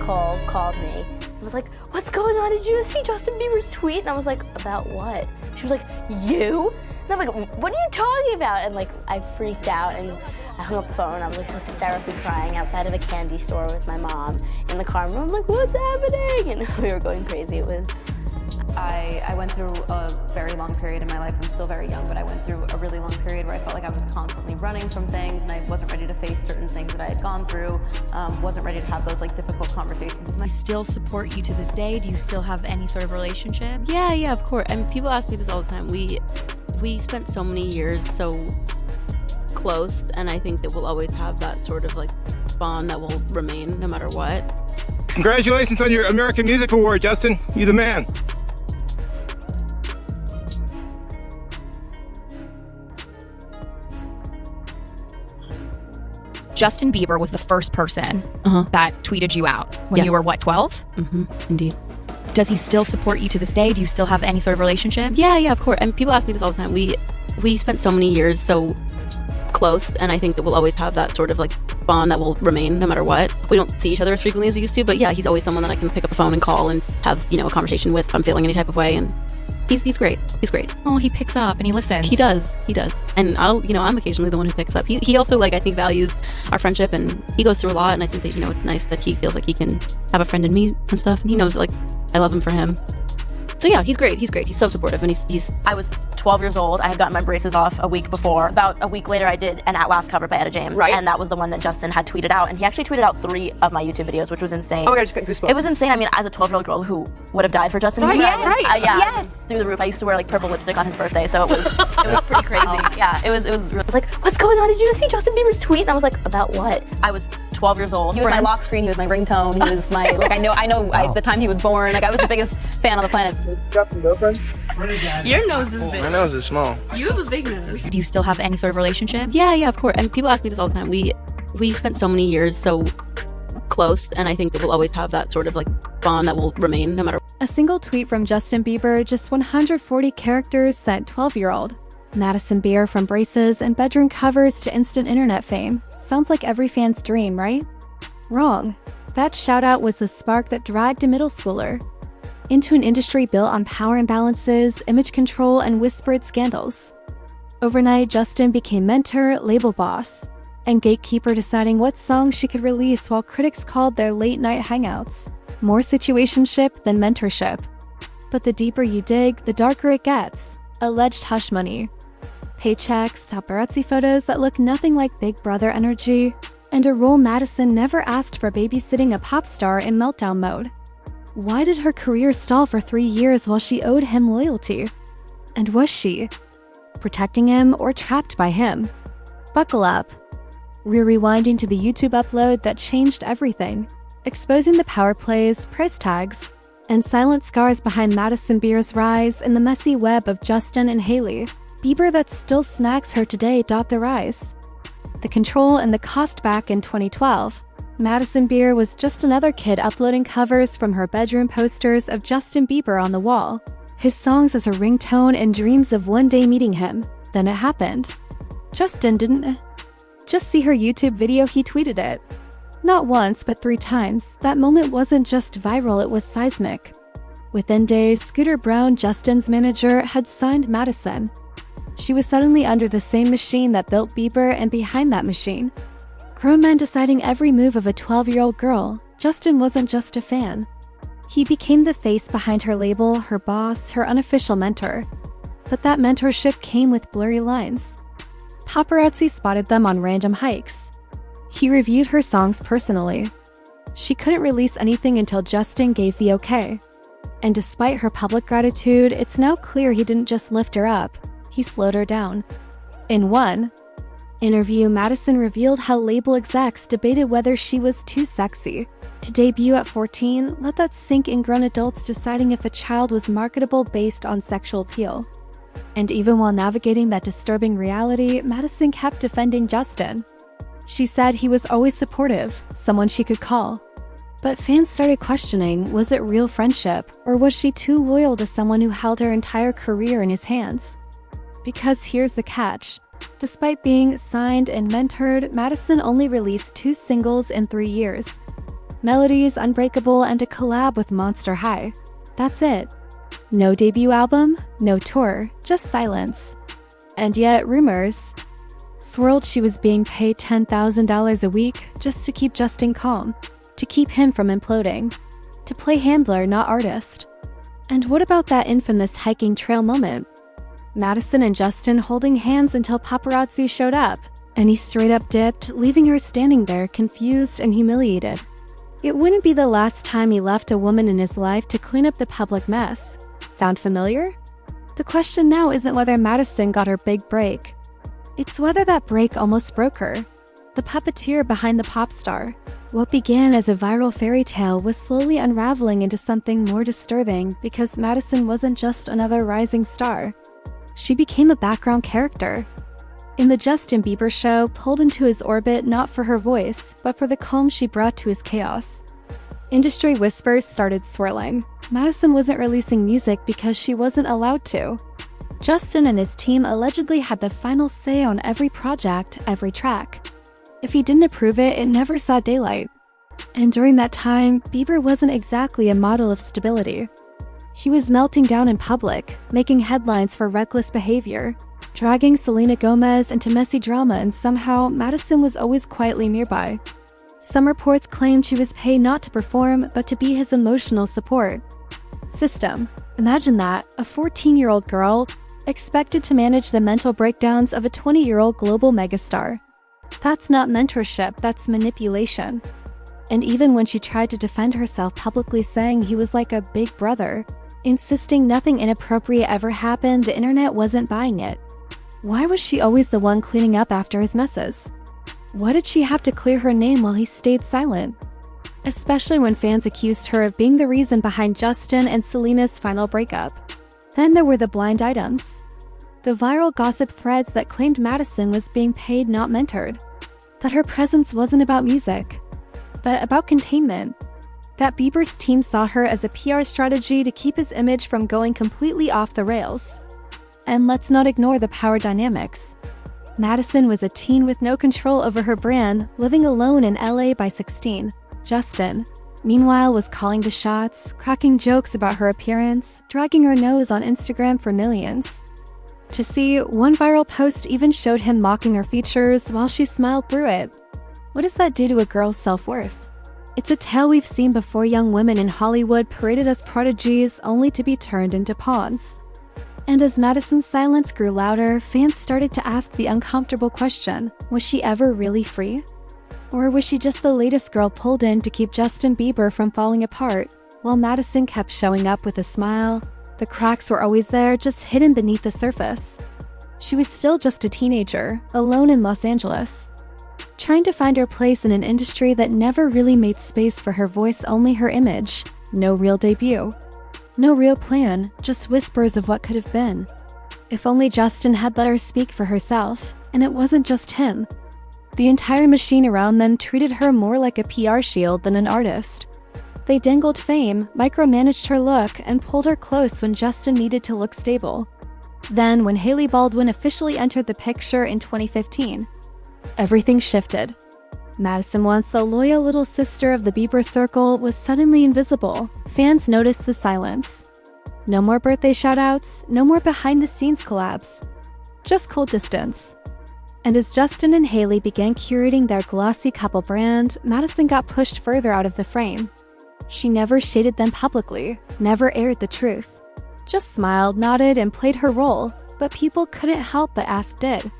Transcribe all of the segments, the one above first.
Nicole called me and was like, "What's going on? Did you see Justin Bieber's tweet?" And I was like, "About what?" She was like, "You?" And I'm like, "What are you talking about?" And like, I freaked out and I hung up the phone. I was like hysterically crying outside of a candy store with my mom in the car. And I was like, "What's happening?" And we were going crazy. It was. I went through a very long period in my life. I'm still very young, but I went through a really long period where I felt like I was constantly running from things and I wasn't ready to face certain things that I had gone through, wasn't ready to have those like difficult conversations with I still support you to this day. Do you still have any sort of relationship? Yeah, of course. And people ask me this all the time. We spent so many years so close, and I think that we'll always have that sort of like bond that will remain no matter what. Congratulations on your American Music Award, Justin. You the man. Justin Bieber was the first person that tweeted you out when you were, what, 12? Indeed. Does he still support you to this day? Do you still have any sort of relationship? Yeah, of course. And people ask me this all the time. We spent so many years so close, and I think that we'll always have that sort of like bond that will remain no matter what. We don't see each other as frequently as we used to, but yeah, he's always someone that I can pick up the phone and call and have, a conversation with if I'm feeling any type of way, and he's great. He's great. Oh, he picks up and he listens. He does. And I'm occasionally the one who picks up. He also I think values our friendship, and he goes through a lot, and I think that, it's nice that he feels like he can have a friend in me and stuff, and he knows like I love him for him. So yeah, he's great. He's so supportive, and I was 12 years old. I had gotten my braces off a week before. About a week later, I did an At Last cover by Etta James, right? And that was the one that Justin had tweeted out, and he actually tweeted out 3 of my YouTube videos, which was insane. Oh my God, I just got goosebumps. It was insane. I mean, as a 12-year-old girl who would have died for Justin Bieber, it was through the roof. I used to wear like purple lipstick on his birthday, so it was pretty crazy. Yeah, it was really. I was like, "What's going on? Did you see Justin Bieber's tweet?" And I was like, "About what?" I was 12 years old. He was my lock screen. He was my ringtone. He was my the time he was born. Like I was the biggest fan on the planet. Your nose is big. My nose is small. You have a big nose. Do you still have any sort of relationship? Yeah, of course. And people ask me this all the time. We spent so many years so close, and I think that we'll always have that sort of like bond that will remain no matter. A single tweet from Justin Bieber, just 140 characters, sent 12-year-old. Madison Beer, from braces and bedroom covers to instant internet fame. Sounds like every fan's dream, right? Wrong. That shout-out was the spark that dragged a middle schooler into an industry built on power imbalances, image control, and whispered scandals. Overnight, Justin became mentor, label boss, and gatekeeper, deciding what songs she could release while critics called their late-night hangouts more situationship than mentorship. But the deeper you dig, the darker it gets. Alleged hush money, paychecks, paparazzi photos that look nothing like Big Brother energy, and a role Madison never asked for, babysitting a pop star in meltdown mode. Why did her career stall for 3 years while she owed him loyalty? And was she protecting him or trapped by him? Buckle up. We're rewinding to the YouTube upload that changed everything, exposing the power plays, price tags, and silent scars behind Madison Beer's rise in the messy web of Justin and Hailey. Bieber that still snags her today dot the rise. The control and the cost. Back in 2012, Madison Beer was just another kid uploading covers from her bedroom posters of Justin Bieber on the wall, his songs as a ringtone, and dreams of one day meeting him. Then it happened. Justin didn't just see her YouTube video, he tweeted it. Not once, but 3 times. That moment wasn't just viral, it was seismic. Within days, Scooter Brown, Justin's manager, had signed Madison. She was suddenly under the same machine that built Bieber, and behind that machine, grown men deciding every move of a 12-year-old girl. Justin wasn't just a fan. He became the face behind her label, her boss, her unofficial mentor. But that mentorship came with blurry lines. Paparazzi spotted them on random hikes. He reviewed her songs personally. She couldn't release anything until Justin gave the okay. And despite her public gratitude, it's now clear he didn't just lift her up, he slowed her down. In one interview, Madison revealed how label execs debated whether she was too sexy to debut at 14. Let that sink in. Grown adults deciding if a child was marketable based on sexual appeal. And even while navigating that disturbing reality, Madison kept defending Justin. She said he was always supportive, someone she could call. But fans started questioning, was it real friendship, or was she too loyal to someone who held her entire career in his hands? Because here's the catch. Despite being signed and mentored, Madison only released 2 singles in 3 years. Melodies, Unbreakable, and a collab with Monster High. That's it. No debut album, no tour, just silence. And yet, rumors swirled she was being paid $10,000 a week just to keep Justin calm, to keep him from imploding, to play handler, not artist. And what about that infamous hiking trail moment? Madison and Justin holding hands until paparazzi showed up, and he straight up dipped, leaving her standing there confused and humiliated. It wouldn't be the last time he left a woman in his life to clean up the public mess. Sound familiar? The question now isn't whether Madison got her big break. It's whether that break almost broke her. The puppeteer behind the pop star. What began as a viral fairy tale was slowly unraveling into something more disturbing because Madison wasn't just another rising star. She became a background character. In the Justin Bieber show, pulled into his orbit not for her voice, but for the calm she brought to his chaos. Industry whispers started swirling. Madison wasn't releasing music because she wasn't allowed to. Justin and his team allegedly had the final say on every project, every track. If he didn't approve it, it never saw daylight. And during that time, Bieber wasn't exactly a model of stability. He was melting down in public, making headlines for reckless behavior, dragging Selena Gomez into messy drama, and somehow Madison was always quietly nearby. Some reports claimed she was paid not to perform, but to be his emotional support system. Imagine that, a 14-year-old girl expected to manage the mental breakdowns of a 20-year-old global megastar. That's not mentorship, that's manipulation. And even when she tried to defend herself publicly saying he was like a big brother, insisting nothing inappropriate ever happened, the internet wasn't buying it. Why was she always the one cleaning up after his messes? Why did she have to clear her name while he stayed silent? Especially when fans accused her of being the reason behind Justin and Selena's final breakup. Then there were the blind items. The viral gossip threads that claimed Madison was being paid, not mentored. That her presence wasn't about music, but about containment. That Bieber's team saw her as a PR strategy to keep his image from going completely off the rails. And let's not ignore the power dynamics. Madison was a teen with no control over her brand, living alone in LA by 16. Justin, meanwhile, was calling the shots, cracking jokes about her appearance, dragging her nose on Instagram for millions. To see, one viral post even showed him mocking her features while she smiled through it. What does that do to a girl's self-worth? It's a tale we've seen before. Young women in Hollywood paraded as prodigies only to be turned into pawns. And as Madison's silence grew louder, fans started to ask the uncomfortable question, was she ever really free? Or was she just the latest girl pulled in to keep Justin Bieber from falling apart, while Madison kept showing up with a smile? The cracks were always there, just hidden beneath the surface. She was still just a teenager, alone in Los Angeles, trying to find her place in an industry that never really made space for her voice, only her image. No real debut. No real plan, just whispers of what could have been. If only Justin had let her speak for herself, and it wasn't just him. The entire machine around them treated her more like a PR shield than an artist. They dangled fame, micromanaged her look, and pulled her close when Justin needed to look stable. Then, when Hailey Baldwin officially entered the picture in 2015, everything shifted. Madison, once the loyal little sister of the Bieber circle, was suddenly invisible. Fans noticed the silence. No more birthday shoutouts, no more behind-the-scenes collabs. Just cold distance. And as Justin and Hailey began curating their glossy couple brand, Madison got pushed further out of the frame. She never shaded them publicly, never aired the truth. Just smiled, nodded, and played her role, but people couldn't help but ask, did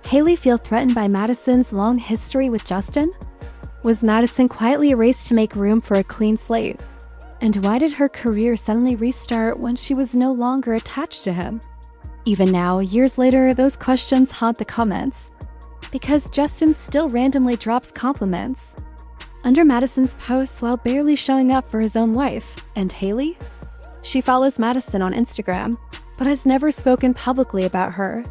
Hailey feel threatened by Madison's long history with Justin? Was Madison quietly erased to make room for a clean slate? And why did her career suddenly restart when she was no longer attached to him? Even now, years later, those questions haunt the comments. Because Justin still randomly drops compliments under Madison's posts while barely showing up for his own wife. And Hailey? She follows Madison on Instagram, but has never spoken publicly about her.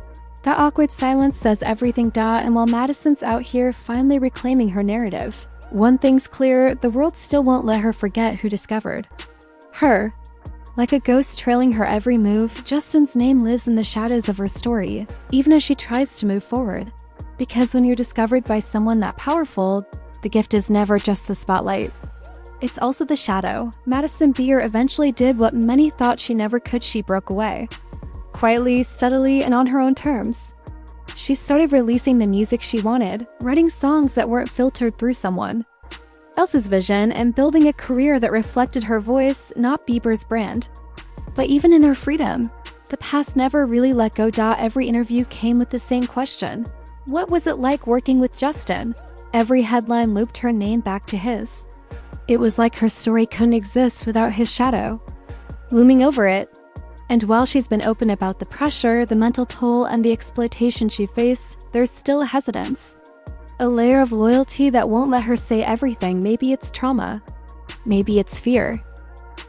That awkward silence says everything. And while Madison's out here finally reclaiming her narrative, one thing's clear, the world still won't let her forget who discovered her. Like a ghost trailing her every move, Justin's name lives in the shadows of her story, even as she tries to move forward. Because when you're discovered by someone that powerful, the gift is never just the spotlight. It's also the shadow. Madison Beer eventually did what many thought she never could. She broke away. Quietly, steadily, and on her own terms. She started releasing the music she wanted, writing songs that weren't filtered through someone else's vision, and building a career that reflected her voice, not Bieber's brand. But even in her freedom, the past never really let go. Every interview came with the same question. What was it like working with Justin? Every headline looped her name back to his. It was like her story couldn't exist without his shadow looming over it. And while she's been open about the pressure, the mental toll, and the exploitation she faced, there's still a hesitance. A layer of loyalty that won't let her say everything. Maybe it's trauma. Maybe it's fear.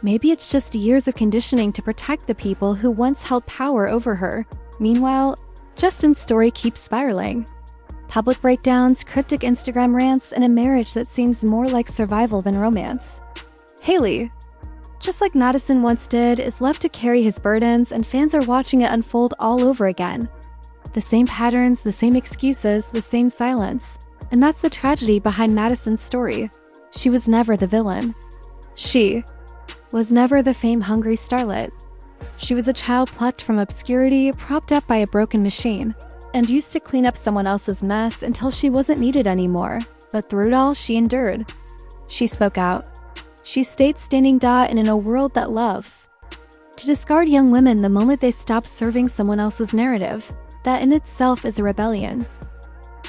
Maybe it's just years of conditioning to protect the people who once held power over her. Meanwhile, Justin's story keeps spiraling. Public breakdowns, cryptic Instagram rants, and a marriage that seems more like survival than romance. Hailey, just like Madison once did, is left to carry his burdens, and fans are watching it unfold all over again. The same patterns, the same excuses, the same silence. And that's the tragedy behind Madison's story. She was never the villain. She was never the fame-hungry starlet. She was a child plucked from obscurity, propped up by a broken machine, and used to clean up someone else's mess until she wasn't needed anymore. But through it all, she endured. She spoke out. She stayed standing, and in a world that loves to discard young women the moment they stop serving someone else's narrative. That in itself is a rebellion.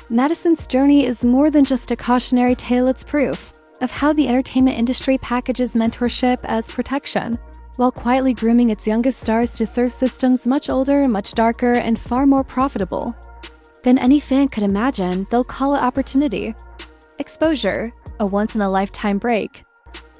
Madison's journey is more than just a cautionary tale. It's proof of how the entertainment industry packages mentorship as protection, while quietly grooming its youngest stars to serve systems much older, much darker, and far more profitable than any fan could imagine. They'll call it opportunity, exposure, a once-in-a-lifetime break.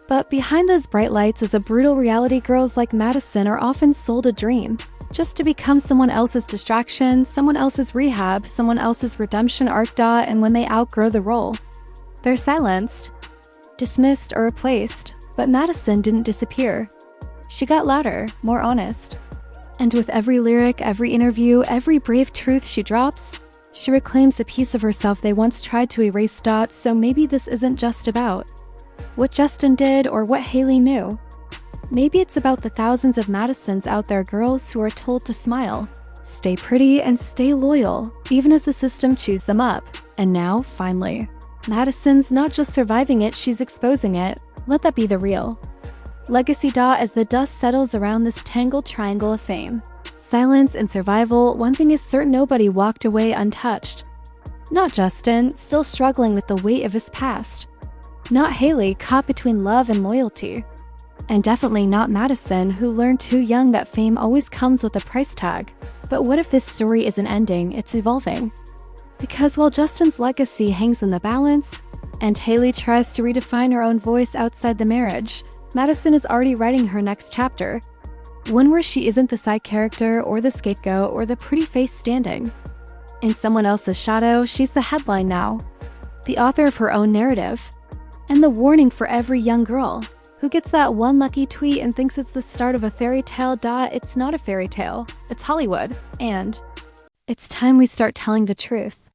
But behind those bright lights is a brutal reality. Girls like Madison are often sold a dream, just to become someone else's distraction, someone else's rehab, someone else's redemption arc. And when they outgrow the role, they're silenced, dismissed, or replaced. But Madison didn't disappear. She got louder, more honest. And with every lyric, every interview, every brave truth she drops, she reclaims a piece of herself they once tried to erase. So maybe this isn't just about what Justin did or what Hailey knew. Maybe it's about the thousands of Madisons out there, girls who are told to smile, stay pretty, and stay loyal, even as the system chews them up. And now, finally, Madison's not just surviving it, she's exposing it. Let that be the real legacy. As the dust settles around this tangled triangle of fame, silence, and survival, one thing is certain: nobody walked away untouched. Not Justin, still struggling with the weight of his past. Not Hailey, caught between love and loyalty. And definitely not Madison, who learned too young that fame always comes with a price tag. But what if this story isn't ending, it's evolving? Because while Justin's legacy hangs in the balance, and Hailey tries to redefine her own voice outside the marriage, Madison is already writing her next chapter. One where she isn't the side character, or the scapegoat, or the pretty face standing in someone else's shadow. She's the headline now, the author of her own narrative, and the warning for every young girl who gets that one lucky tweet and thinks it's the start of a fairy tale. It's not a fairy tale, it's Hollywood, and it's time we start telling the truth.